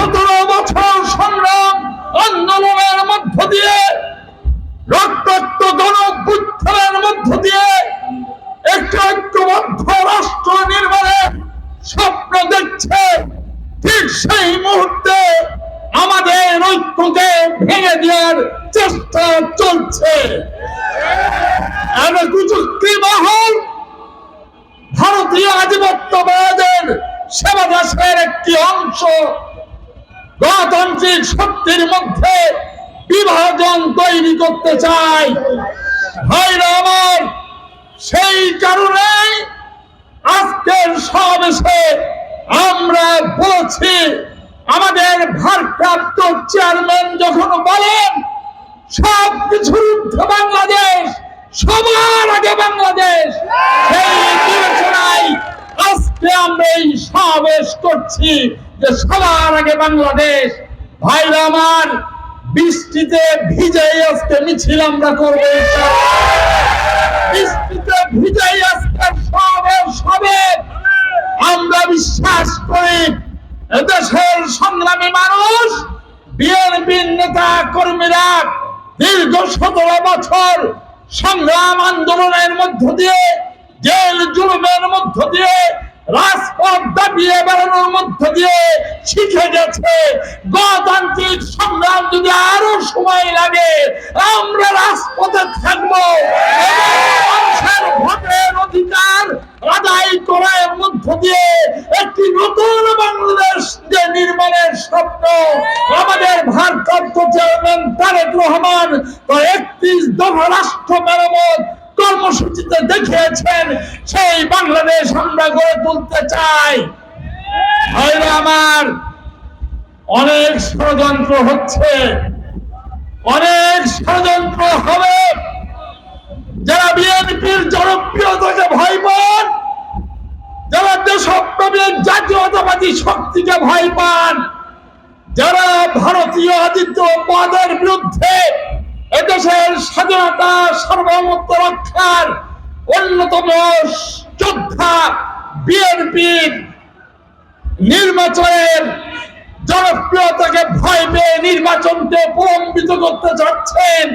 17 বছর সংগ্রাম আন্দোলনের মধ্য দিয়ে, রক্তাক্ত গণঅভ্যুত্থানের মধ্য দিয়ে একটি ঐক্যবদ্ধ রাষ্ট্র নির্মাণের স্বপ্ন দেখছে, ঠিক সেই মুহূর্তে আমাদের ঐক্যকে ভেঙে দেওয়ার চেষ্টা চলছে। কুচুক্তি মহল ভারতীয় আধিপত্যবাদের সেবা দেশের একটি অংশ গণতান্ত্রিক শক্তির মধ্যে বিভাজন তৈরি করতে চায়। ভাইরা আমার, সেই কারণে আজকের সমাবেশে আমরা বলছি, আমাদের ভারপ্রাপ্ত চেয়ারম্যান যখন বলেন সবকিছুর ঊর্ধ্বে বাংলাদেশ, সবার আগে বাংলাদেশ, সেই বিবেচনায় আজকে আমরা এই সমাবেশ করছি যে সবার আগে বাংলাদেশ। ভাইরা আমার, বৃষ্টিতে ভিজেই আজকে মিছিল আমরা করবো, বৃষ্টিতে ভিজেই আজকে সমাবেশ হবে। আমরা বিশ্বাস করি এদেশের সংগ্রামী মানুষ, বিএনপির নেতা কর্মীরা দীর্ঘ 17 বছর সংগ্রাম আন্দোলনের মধ্য দিয়ে, জেল জুলুমের মধ্য দিয়ে, রাজপথ দাবিয়ে বেড়ানোর মধ্য দিয়ে শিখে গেছে গণতান্ত্রিক সংগ্রাম যদি আরো সময় লাগে আমরা রাজপথে থাকবো, মানুষের ভোটের অধিকার আদায় করার মধ্য দিয়ে একটি নতুন বাংলাদেশ যে নির্মাণের স্বপ্ন আমাদের ভারপ্রাপ্ত চেয়ারম্যান তারেক রহমান 31 দফা রাষ্ট্র মেরামত কর্মসূচিতে দেখিয়েছেন, সেই বাংলাদেশ আমরা গড়ে তুলতে চাই। ভাইরা আমার, অনেক ষড়যন্ত্র হচ্ছে, অনেক ষড়যন্ত্র হবে। যারা বিএনপির জনপ্রিয়তাকে ভয় পান, যারা দেশপ্রেমিক জাতীয়তাবাদী শক্তিকে ভয় পান, যারা ভারতীয় আধিপত্যবাদের বিরুদ্ধে এদেশের স্বাধীনতা সার্বভৌমত্ব রক্ষার অন্যতম যোদ্ধা বিএনপির নির্বাচনের জনপ্রিয়তাকে ভয় পেয়ে নির্বাচনকে প্রলম্বিত করতে চাচ্ছেন,